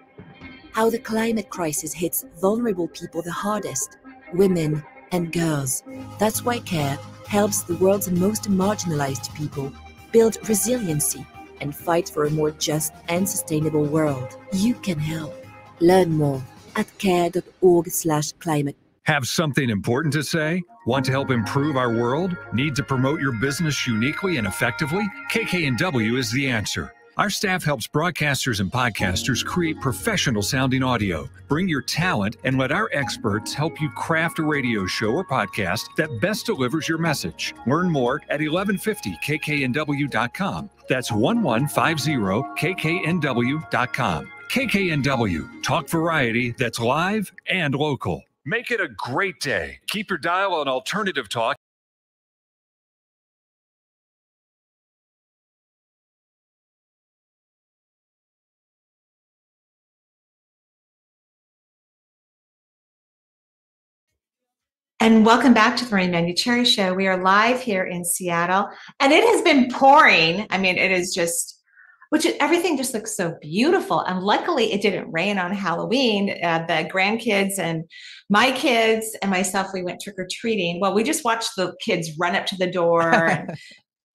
Speaker 13: How the climate crisis hits vulnerable people the hardest, women and girls. That's why CARE helps the world's most marginalized people build resiliency and fight for a more just and sustainable world. You can help. Learn more at care.org/climate.
Speaker 1: Have something important to say? Want to help improve our world? Need to promote your business uniquely and effectively? KKNW is the answer. Our staff helps broadcasters and podcasters create professional sounding audio. Bring your talent and let our experts help you craft a radio show or podcast that best delivers your message. Learn more at 1150kknw.com. That's 1150kknw.com. KKNW, talk variety that's live and local. Make it a great day. Keep your dial on Alternative Talk.
Speaker 4: And welcome back to the Marie Manuchehri Show. We are live here in Seattle, and it has been pouring. I mean, it is just, everything just looks so beautiful. And luckily, it didn't rain on Halloween. The grandkids and my kids and myself, we went trick-or-treating. Well, we just watched the kids run up to the door and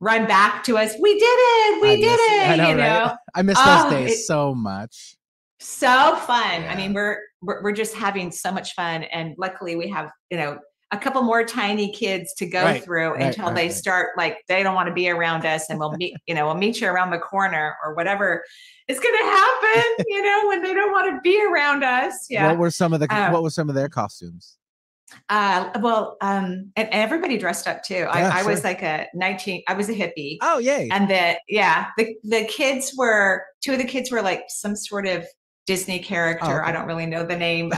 Speaker 4: run back to us. We did it. We did it.
Speaker 3: I know,
Speaker 4: you know?
Speaker 3: right? I miss those days so much.
Speaker 4: So fun. Yeah. I mean, we're just having so much fun. And luckily we have, a couple more tiny kids to go through until they start like, they don't want to be around us, and we'll meet you around the corner or whatever is going to happen, when they don't want to be around us. Yeah.
Speaker 3: What were some of their costumes?
Speaker 4: And everybody dressed up too. I was like I was a hippie.
Speaker 3: Oh, yay.
Speaker 4: And the kids were, two of the kids were like some sort of Disney character.
Speaker 3: Oh, okay.
Speaker 4: I don't really know the name,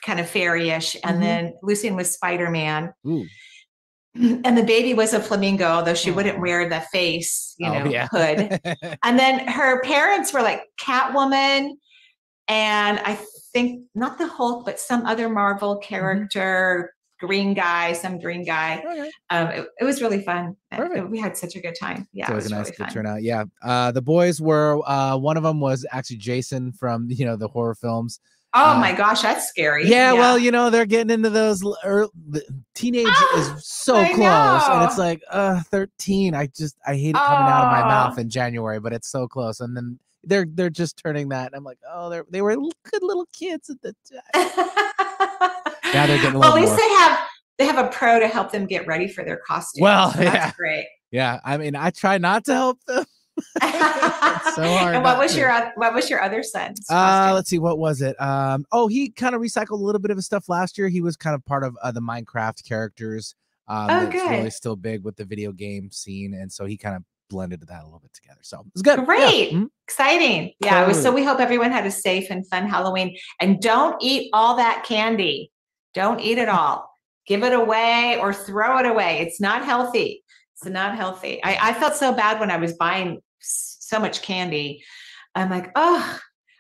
Speaker 4: kind of fairy-ish. And then Lucian was Spider-Man.
Speaker 3: Ooh.
Speaker 4: And the baby was a flamingo, although she wouldn't wear the face, hood. And then her parents were like Catwoman, and I think not the Hulk, but some other Marvel character, some green guy. Okay. It was really fun. We had such a good time. Yeah,
Speaker 3: it was a nice good turnout. Yeah. The boys were, one of them was actually Jason from, the horror films.
Speaker 4: Oh my gosh, that's scary.
Speaker 3: Yeah, well, they're getting into those teenage is so close, and it's like 13. I hate it coming out of my mouth in January, but it's so close. And then they're just turning that, and I'm like, oh, they were good little kids at the time. Now they're getting
Speaker 4: at least they have a pro to help them get ready for their costumes.
Speaker 3: Well,
Speaker 4: so that's great.
Speaker 3: Yeah, I mean, I try not to help them. It's so hard.
Speaker 4: And what was your other son's costume?
Speaker 3: Let's see, what was it? He kind of recycled a little bit of his stuff last year. He was kind of part of the Minecraft characters. It's really still big with the video game scene, and so he kind of blended that a little bit together. So it was good.
Speaker 4: Great. Yeah. Exciting. Yeah, totally. It was, so we hope everyone had a safe and fun Halloween, and don't eat all that candy. Don't eat it all. Give it away or throw it away. It's not healthy. It's not healthy. I felt so bad when I was buying so much candy. I'm like, oh,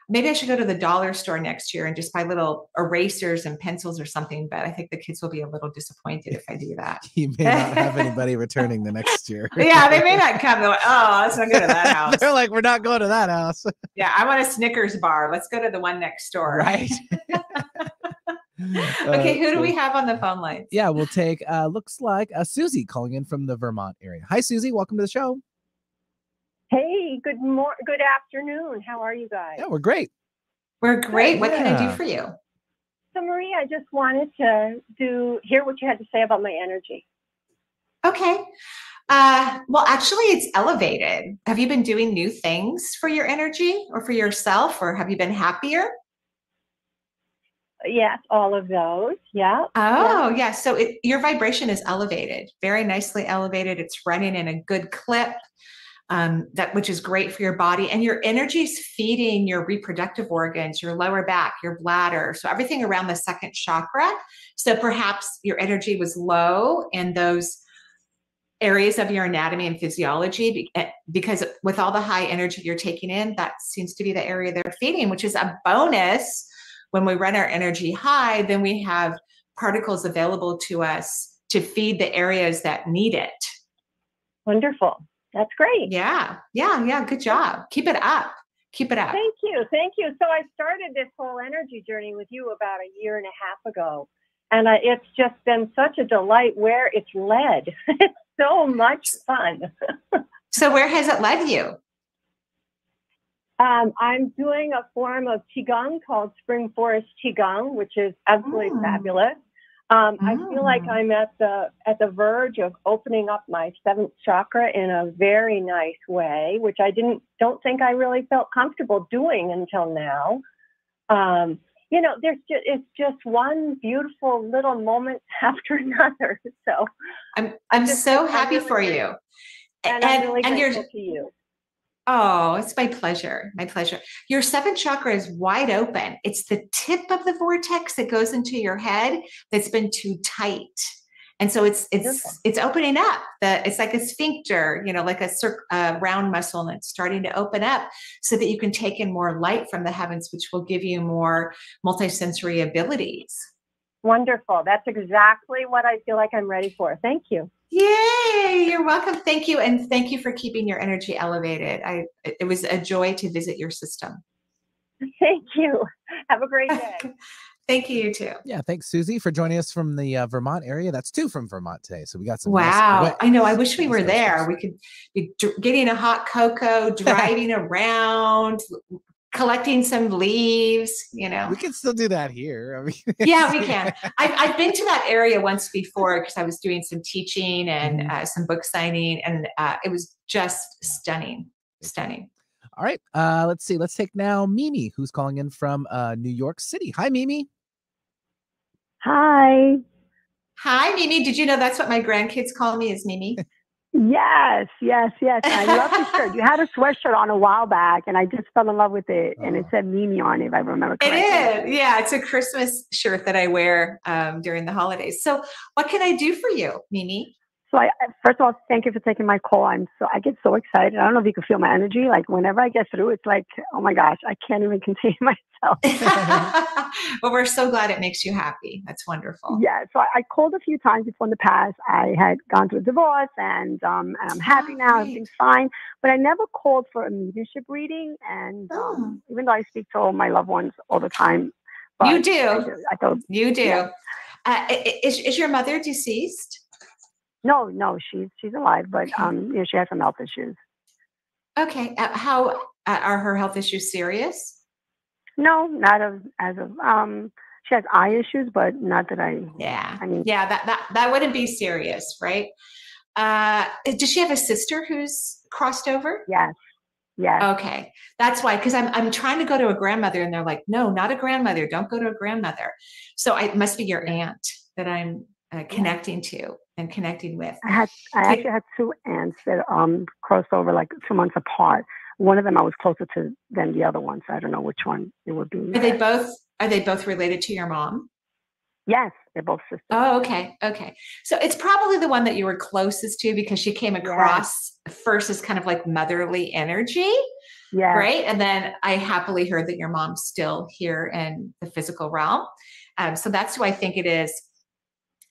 Speaker 4: maybe I should go to the dollar store next year and just buy little erasers and pencils or something. But I think the kids will be a little disappointed if I do that.
Speaker 3: You may not have anybody returning the next year.
Speaker 4: Yeah, they may not come. They're like, oh, let's not go to that house.
Speaker 3: They're like, we're not going to that house.
Speaker 4: Yeah, I want a Snickers bar. Let's go to the one next door.
Speaker 3: Right.
Speaker 4: Okay, who do we have on the phone line?
Speaker 3: Yeah, we'll take, looks like Susie calling in from the Vermont area. Hi, Susie. Welcome to the show.
Speaker 14: Hey, good afternoon. How are you guys?
Speaker 3: Yeah, we're great.
Speaker 4: We're great. What can I do for you?
Speaker 14: So, Marie, I just wanted to hear what you had to say about my energy.
Speaker 4: Okay. Well, actually, it's elevated. Have you been doing new things for your energy or for yourself, or have you been happier?
Speaker 14: Yes, all of those. Yeah.
Speaker 4: Oh, yeah. So your vibration is elevated, very nicely elevated. It's running in a good clip, which is great for your body. And your energy is feeding your reproductive organs, your lower back, your bladder. So everything around the second chakra. So perhaps your energy was low in those areas of your anatomy and physiology, because with all the high energy you're taking in, that seems to be the area they're feeding, which is a bonus. When we run our energy high, then we have particles available to us to feed the areas that need it.
Speaker 14: Wonderful. That's great.
Speaker 4: Yeah. Good job. Keep it up. Keep it up.
Speaker 14: Thank you. So I started this whole energy journey with you about a year and a half ago. And it's just been such a delight where it's led. It's so much fun.
Speaker 4: So where has it led you?
Speaker 14: I'm doing a form of Qigong called Spring Forest Qigong, which is absolutely fabulous. I feel like I'm at the verge of opening up my seventh chakra in a very nice way, which I don't think I really felt comfortable doing until now. It's just one beautiful little moment after another. So
Speaker 4: I'm so happy for you,
Speaker 14: and I'm really grateful to you.
Speaker 4: Oh, it's my pleasure. My pleasure. Your seventh chakra is wide open. It's the tip of the vortex that goes into your head that's been too tight. And so it's opening up. It's like a sphincter, like a round muscle, and it's starting to open up so that you can take in more light from the heavens, which will give you more multisensory abilities.
Speaker 14: Wonderful. That's exactly what I feel like I'm ready for. Thank you.
Speaker 4: Yay, you're welcome. Thank you. And thank you for keeping your energy elevated. It was a joy to visit your system.
Speaker 14: Thank you. Have a great day.
Speaker 4: Thank you, you too.
Speaker 3: Yeah, thanks, Susie, for joining us from the Vermont area. That's two from Vermont today. So we got some.
Speaker 4: Wow.
Speaker 3: Nice
Speaker 4: I know. I wish we were there. We could be getting a hot cocoa, driving around, collecting some leaves, you know.
Speaker 3: We can still do that here. I mean,
Speaker 4: yeah, we can. I've been to that area once before because I was doing some teaching and some book signing, and it was just stunning.
Speaker 3: All right. Let's see. Let's take now Mimi, who's calling in from New York City. Hi, Mimi.
Speaker 15: Hi.
Speaker 4: Hi, Mimi. Did you know that's what my grandkids call me, is Mimi?
Speaker 15: Yes. I love your shirt. You had a sweatshirt on a while back, and I just fell in love with it. And it said Mimi on it, if I remember correctly.
Speaker 4: It is. Yeah, it's a Christmas shirt that I wear during the holidays. So what can I do for you, Mimi?
Speaker 15: So first of all, thank you for taking my call. I get so excited. I don't know if you can feel my energy. Like whenever I get through, it's like, oh my gosh, I can't even contain myself.
Speaker 4: Well, we're so glad it makes you happy. That's wonderful.
Speaker 15: Yeah. So I called a few times before in the past. I had gone through a divorce and I'm happy now. Everything's fine. But I never called for a mediumship reading. And even though I speak to all my loved ones all the time. But
Speaker 4: you do.
Speaker 15: I thought,
Speaker 4: you do.
Speaker 15: Yeah.
Speaker 4: Is your mother deceased?
Speaker 15: No, she's alive, but she has some health issues.
Speaker 4: Okay, how are her health issues serious?
Speaker 15: No, not as of she has eye issues, but not that I.
Speaker 4: Yeah,
Speaker 15: I mean,
Speaker 4: that wouldn't be serious, right? Does she have a sister who's crossed over?
Speaker 15: Yes. Yeah.
Speaker 4: Okay, that's why. Because I'm trying to go to a grandmother, and they're like, no, not a grandmother. Don't go to a grandmother. So it must be your aunt that I'm connecting to and connecting with.
Speaker 15: I actually had two aunts that crossed over like 2 months apart. One of them I was closer to than the other one, so I don't know which one it would be.
Speaker 4: Are they both related to your mom?
Speaker 15: Yes, they're both sisters.
Speaker 4: Oh, okay. So it's probably the one that you were closest to because she came across first as kind of like motherly energy.
Speaker 15: Yeah.
Speaker 4: Right. And then I happily heard that your mom's still here in the physical realm. So that's who I think it is.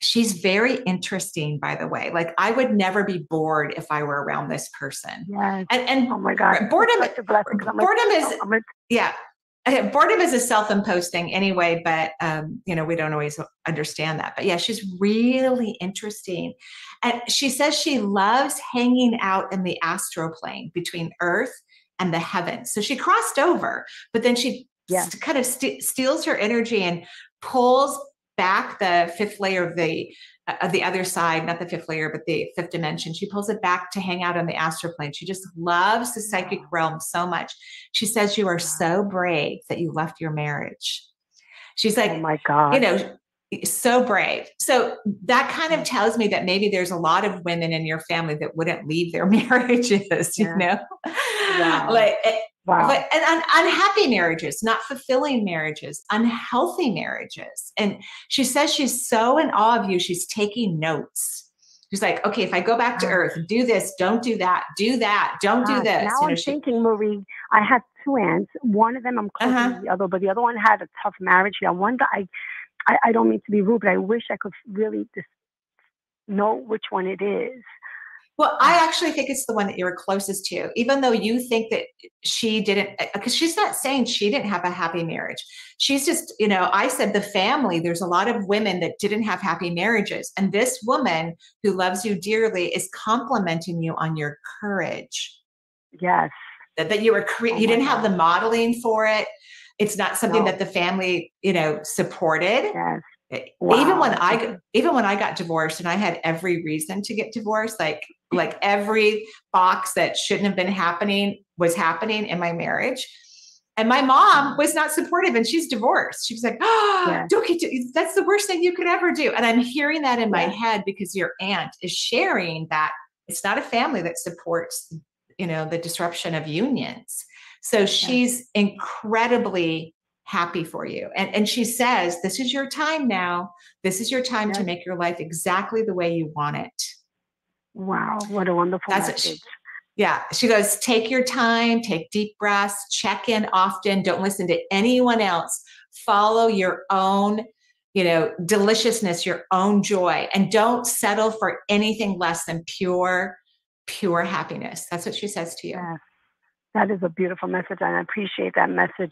Speaker 4: She's very interesting, by the way. Like I would never be bored if I were around this person.
Speaker 15: Yes.
Speaker 4: And
Speaker 15: oh my God.
Speaker 4: Boredom is a self-imposed thing anyway, but we don't always understand that. But yeah, she's really interesting. And she says she loves hanging out in the astral plane between Earth and the heavens. So she crossed over, but then she kind of steals her energy and pulls back the fifth layer of the other side, not the fifth layer, but the fifth dimension. She pulls it back to hang out on the astral plane. She just loves the psychic realm so much. She says you are so brave that you left your marriage. She's like,
Speaker 15: oh my God,
Speaker 4: so brave. So that kind of tells me that maybe there's a lot of women in your family that wouldn't leave their marriages,
Speaker 15: Wow.
Speaker 4: But and unhappy marriages, not fulfilling marriages, unhealthy marriages. And she says she's so in awe of you. She's taking notes. She's like, okay, if I go back to Earth, do this, don't do that, don't do this.
Speaker 15: Now I'm thinking, Marie, I have two aunts. One of them I'm close to the other, but the other one had a tough marriage. I wonder, I don't mean to be rude, but I wish I could really just know which one it is.
Speaker 4: Well, I actually think it's the one that you were closest to, even though you think that she didn't, because she's not saying she didn't have a happy marriage. She's just, I said the family, there's a lot of women that didn't have happy marriages. And this woman who loves you dearly is complimenting you on your courage.
Speaker 15: Yes.
Speaker 4: That you were, you didn't have the modeling for it. It's not something that the family, supported.
Speaker 15: Yes.
Speaker 4: Wow. Even when I got divorced, and I had every reason to get divorced, like every box that shouldn't have been happening was happening in my marriage. And my mom was not supportive, and she's divorced. She was like, don't get that's the worst thing you could ever do. And I'm hearing that in my head because your aunt is sharing that it's not a family that supports, the disruption of unions. So she's incredibly happy for you. And she says, this is your time now. This is your time to make your life exactly the way you want it.
Speaker 15: Wow. What a wonderful message.
Speaker 4: She goes, take your time, take deep breaths, check in often. Don't listen to anyone else. Follow your own, deliciousness, your own joy, and don't settle for anything less than pure happiness. That's what she says to you.
Speaker 15: Yeah. That is a beautiful message, and I appreciate that message.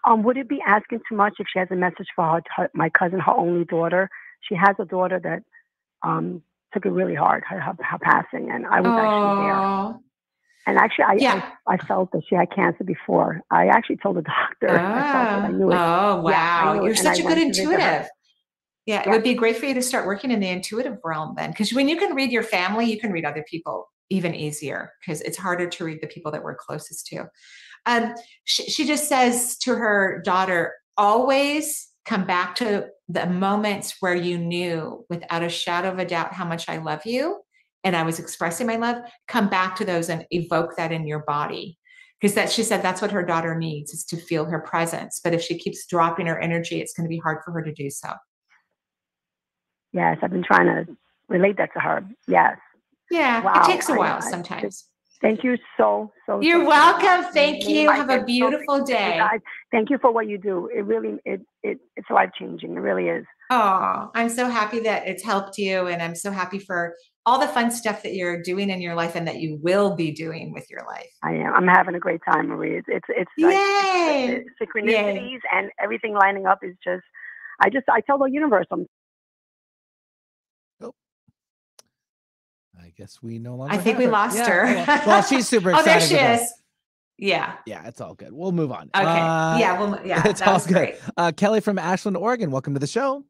Speaker 15: Would it be asking too much if she has a message for my cousin, her only daughter? She has a daughter that took it really hard, her passing, and I was actually there. And actually, I felt that she had cancer before. I actually told the doctor. I felt it. I knew it.
Speaker 4: Oh, wow.
Speaker 15: Yeah, I knew
Speaker 4: You're
Speaker 15: it. And
Speaker 4: such
Speaker 15: I
Speaker 4: a good
Speaker 15: went to visit her.
Speaker 4: intuitive. Yeah, it would be great for you to start working in the intuitive realm then. Because when you can read your family, you can read other people even easier, because it's harder to read the people that we're closest to. She just says to her daughter, always come back to the moments where you knew without a shadow of a doubt how much I love you and I was expressing my love. Come back to those and evoke that in your body. Because she said that's what her daughter needs, is to feel her presence. But if she keeps dropping her energy, it's going to be hard for her to do so.
Speaker 15: Yes, I've been trying to relate that to her. Yes.
Speaker 4: Yeah,
Speaker 15: wow.
Speaker 4: it takes a while sometimes.
Speaker 15: Thank you so.
Speaker 4: You're welcome. Thank you. Have a beautiful day.
Speaker 15: Thank you for what you do. It really, it's life-changing. It really is.
Speaker 4: Oh, I'm so happy that it's helped you. And I'm so happy for all the fun stuff that you're doing in your life and that you will be doing with your life.
Speaker 15: I am. I'm having a great time, Marie. It's like
Speaker 4: Yay!
Speaker 15: Synchronicities and everything lining up is just, I tell the universe,
Speaker 3: I guess we no longer.
Speaker 4: I think we lost her.
Speaker 3: Well, she's super excited.
Speaker 4: Oh, there she is. Yeah.
Speaker 3: Yeah, it's all good. We'll move on.
Speaker 4: Okay. Yeah.
Speaker 3: It's all good. Kelly from Ashland, Oregon. Welcome to the show.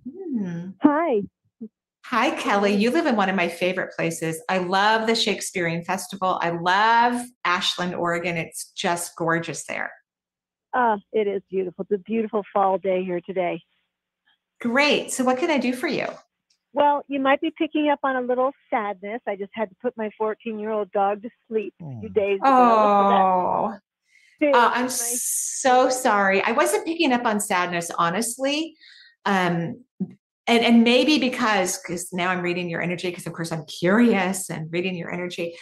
Speaker 16: Hi.
Speaker 4: Hi, Kelly. You live in one of my favorite places. I love the Shakespearean Festival. I love Ashland, Oregon. It's just gorgeous there.
Speaker 16: It is beautiful. It's a beautiful fall day here today.
Speaker 4: Great. So what can I do for you?
Speaker 16: Well, you might be picking up on a little sadness. I just had to put my 14-year-old dog to sleep a few days ago.
Speaker 4: Oh, I'm so sorry. I wasn't picking up on sadness, honestly. And maybe because now I'm reading your energy, because of course I'm curious and reading your energy.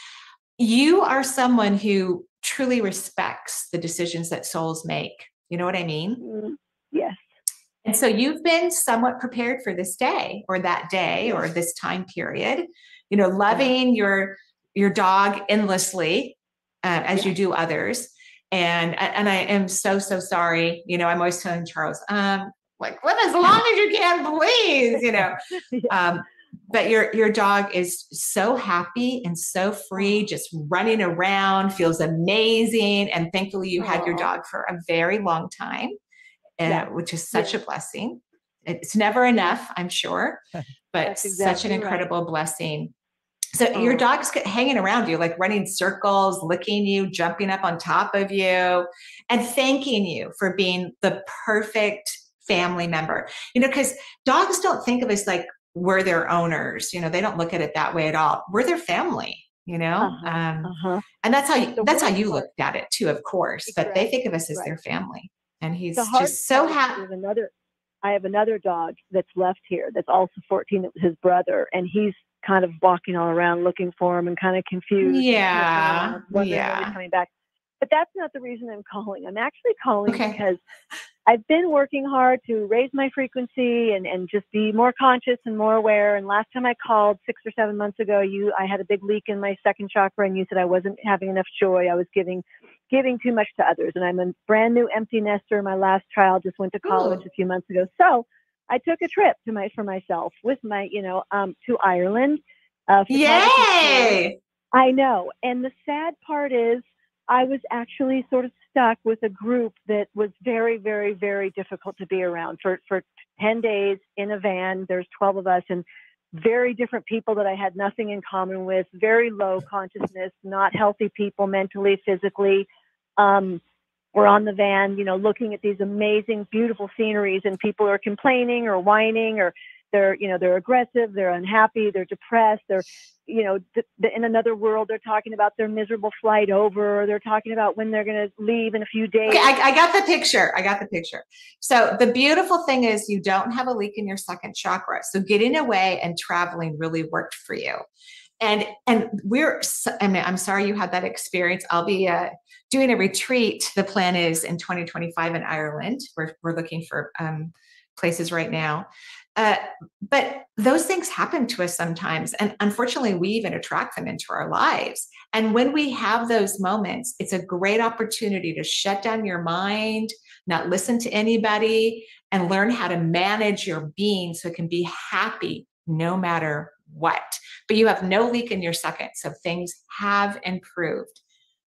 Speaker 4: You are someone who truly respects the decisions that souls make. You know what I mean?
Speaker 16: Yes.
Speaker 4: And so you've been somewhat prepared for this day or that day or this time period, loving your dog endlessly as you do others. And I am so sorry. I'm always telling Charles, what as long as you can, please, but your dog is so happy and so free, just running around, feels amazing. And thankfully you had your dog for a very long time. Which is such a blessing. It's never enough, I'm sure, but such an incredible blessing. So your dog's hanging around you, like running circles, licking you, jumping up on top of you, and thanking you for being the perfect family member. Because dogs don't think of us like we're their owners. They don't look at it that way at all. We're their family. And that's how you looked at it too, of course. But they think of us as their family. And he's just so happy.
Speaker 16: I have another dog that's left here that's also 14. It was his brother, and he's kind of walking all around looking for him and kind of confused.
Speaker 4: Yeah.
Speaker 16: Wondering when he's coming back. But that's not the reason I'm calling. I'm actually calling because I've been working hard to raise my frequency and just be more conscious and more aware. And last time I called 6 or 7 months ago, I had a big leak in my second chakra, and you said I wasn't having enough joy. I was giving too much to others. And I'm a brand new empty nester. My last child just went to college a few months ago. So I took a trip for myself with my, to Ireland.
Speaker 4: Yay!
Speaker 16: I know. And the sad part is I was actually sort of stuck with a group that was very, very, very difficult to be around for 10 days in a van. There's 12 of us, and very different people that I had nothing in common with, very low consciousness, not healthy people mentally, physically. We're on the van, looking at these amazing, beautiful sceneries, and people are complaining or whining, or they're aggressive, they're unhappy, they're depressed, they're, in another world, they're talking about their miserable flight over, or they're talking about when they're going to leave in a few days.
Speaker 4: Okay, I got the picture. So the beautiful thing is you don't have a leak in your second chakra. So getting away and traveling really worked for you. And I'm sorry you had that experience. I'll be doing a retreat. The plan is in 2025 in Ireland. We're looking for places right now. But those things happen to us sometimes. And unfortunately, we even attract them into our lives. And when we have those moments, it's a great opportunity to shut down your mind, not listen to anybody, and learn how to manage your being so it can be happy no matter what. But you have no leak in your second, so things have improved.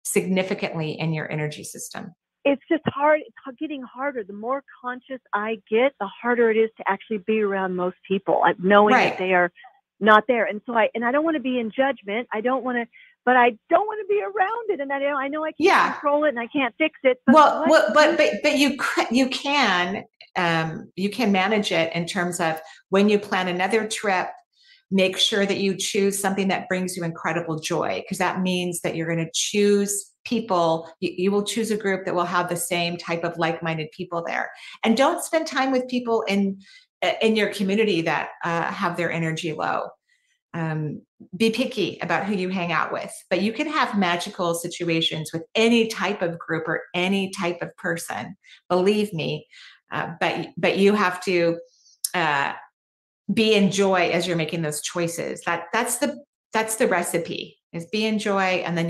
Speaker 4: significantly in your energy system.
Speaker 16: It's just hard. It's getting harder. The more conscious I get, the harder it is to actually be around most people, knowing that they are not there. And so I don't want to be in judgment. I don't want to, but I don't want to be around it. And I know I can't control it and I can't fix it. But
Speaker 4: but you can manage it in terms of when you plan another trip, make sure that you choose something that brings you incredible joy, because that means that you're going to choose people. You will choose a group that will have the same type of like-minded people there. And don't spend time with people in your community that have their energy low. Be picky about who you hang out with, but you can have magical situations with any type of group or any type of person, believe me. But you have to be in joy as you're making those choices. That's the recipe, is be in joy, and then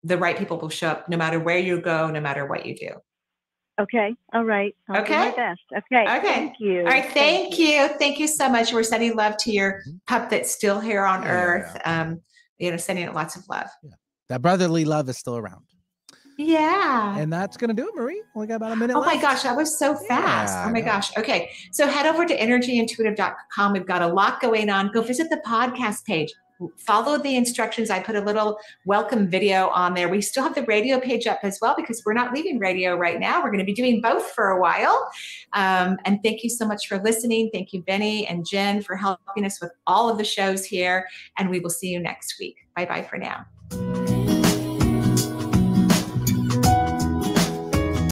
Speaker 4: the right people will show up no matter where you go, no matter what you do.
Speaker 16: Okay. All right. I'll do my best. Okay. Thank you.
Speaker 4: All right. Thank you. Thank you so much. We're sending love to your pup that's still here on Earth. Sending it lots of love.
Speaker 3: Yeah. That brotherly love is still around.
Speaker 4: Yeah.
Speaker 3: And that's going to do it, Marie. We got about a minute left.
Speaker 4: Oh my gosh, that was so fast. Oh my gosh. Okay. So head over to energyintuitive.com. We've got a lot going on. Go visit the podcast page. Follow the instructions. I put a little welcome video on there. We still have the radio page up as well, because we're not leaving radio right now. We're going to be doing both for a while. And thank you so much for listening. Thank you, Benny and Jen, for helping us with all of the shows here. And we will see you next week. Bye-bye for now.